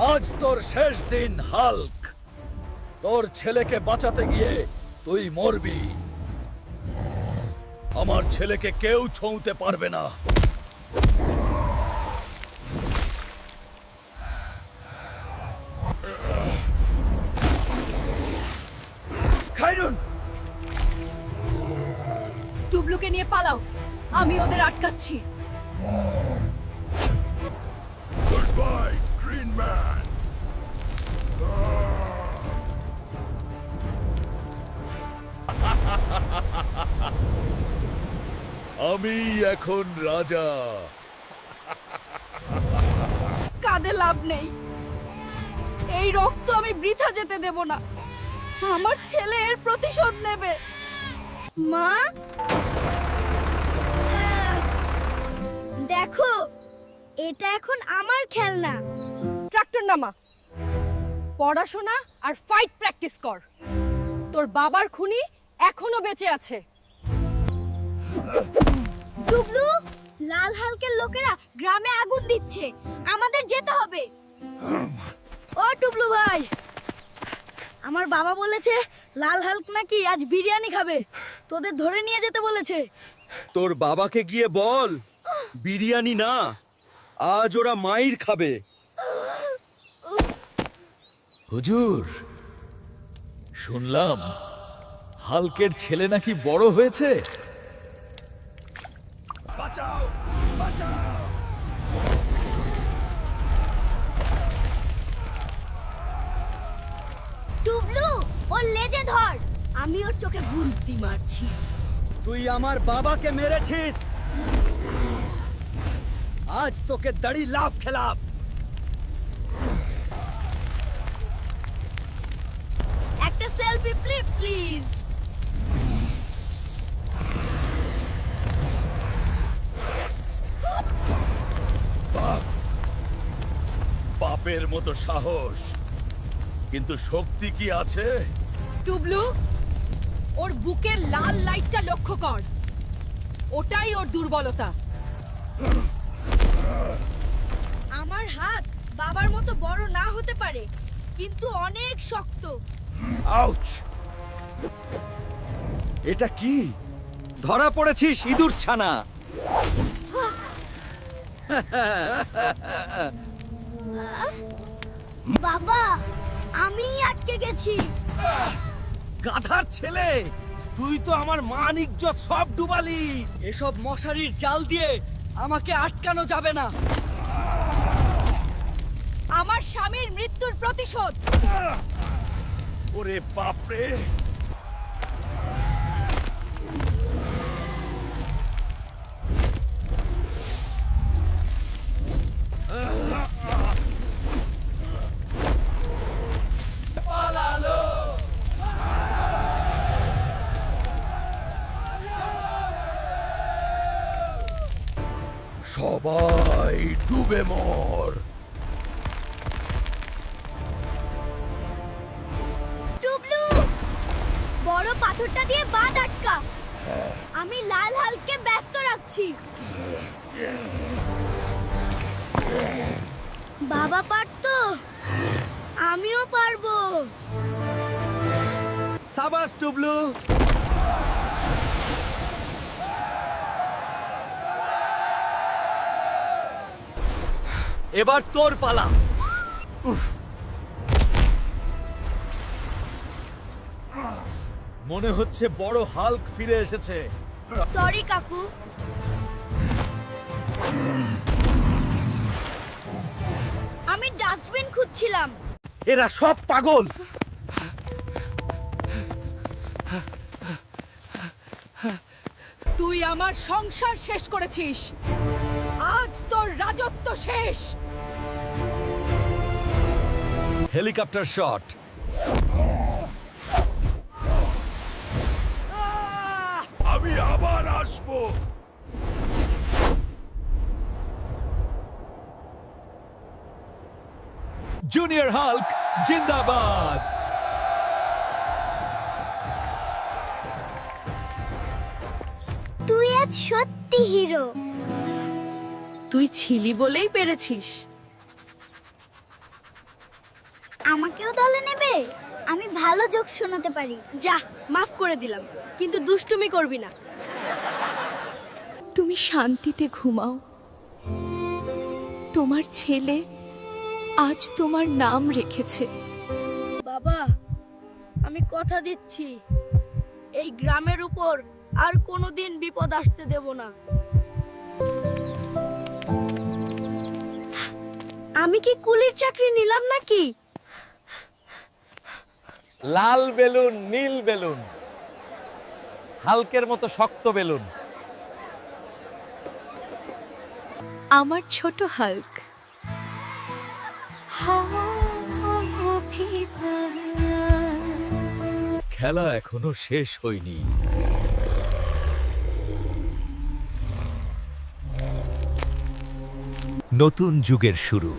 আজ তোর শেষ দিন হাল্ক। তোর ছেলেকে বাঁচাতে গিয়ে তুই মরবি। আমার ছেলেকে কেউ ছুঁতে পারবে না। খাইরুন, টুবলুকে নিয়ে পালাও, আমি ওদের আটকাচ্ছি। Goodbye, Green Man. আমি এখন রাজা। কাঁদে লাভ নেই, এই রক্ত আমি বৃথা যেতে দেব না। আমার ছেলে এর প্রতিশোধ নেবে। মা, দেখো, এটা এখন আমার খেলনা। ট্রাক্টর নামা, পড়াশোনা আর ফাইট প্র্যাকটিস কর। তোর বাবার খুনি এখনো বেঁচে আছে। টুবলু, লাল হালকের লোকেরা গ্রামে আগুন দিচ্ছে, আমাদের যেতে হবে। ও টুবলু ভাই, আমার বাবা বলেছে লাল হালক নাকি আজ বিরিয়ানি খাবে, তোদের ধরে নিয়ে যেতে বলেছে। তোর বাবাকে গিয়ে বল বিরিয়ানি না, আজ ওরা মাইর খাবে। হুজুর, শুনলাম হাল্কের ছেলে নাকি বড় হয়েছে। বাঁচাও, বাঁচাও। টুবলু, ওর লেজে ধর, আমি ওর চোখে গুলতি মারছি। তুই আমার বাবাকে মেরেছিস, আজ তোকে দাড়ি লাফ খেলাম। একটা সেলফি প্লিজ। বাপের মতো সাহস, কিন্তু শক্তি কি আছে? টুবলু, ওর বুকের লাল লাইটটা লক্ষ্য কর, ওটাই ওর দুর্বলতা। আমার হাত বাবার মতো বড় না হতে পারে, কিন্তু অনেক শক্ত। আউচ! এটা কি? ধরা পড়েছিস ইঁদুর ছানা। বাবা, আমি আটকে গেছি। গাধার ছেলে, তুই তো আমার মান ইজ্জত সব ডুবালি। এসব মশারির জাল দিয়ে আমাকে আটকানো যাবে না। আমার স্বামীর মৃত্যুর প্রতিশোধ। ওরে বাপরে! সবাই ডুবে মর। টুবলু, বড় পাথরটা দিয়ে বাঁধ আটকা। আমি লাল হালকে ব্যস্ত রাখছি। বাবা পারতো, আমিও পারবো। সাবাস টুবলু। এবার তোর পালা। মনে হচ্ছে বড় হাল্ক ফিরে এসেছে। সরি কাকু। আমি ডাস্টবিন খুঁজছিলাম। এরা সব পাগল। তুই আমার সংসার শেষ করেছিস, আজ তোর রাজত্ব শেষ। Helicopter shot. আমি আবার আসবো। জুনিয়র হাল্ক জিন্দাবাদ। তুই আজ সত্যি হিরো। তুই ছিলি বলেই পেরেছিস। আমাকেও দলে নেবে? আমি ভালো জোকস শোনাতে পারি। যা, মাফ করে দিলাম, কিন্তু দুষ্টুমি করবি না। তুমি শান্তিতে ঘুমাও। তোমার ছেলে আজ তোমার নাম রেখেছে। বাবা, আমি কথা দিচ্ছি, এই গ্রামের উপর আর কোনোদিন বিপদ আসতে দেব না। আমি কি কুলির চাকরি নিলাম নাকি? লাল বেলুন, নীল বেলুন, হালকের মতো শক্ত বেলুন। আমার ছোট হাল্ক। খেলা এখনো শেষ হয়নি। নতুন যুগের শুরু।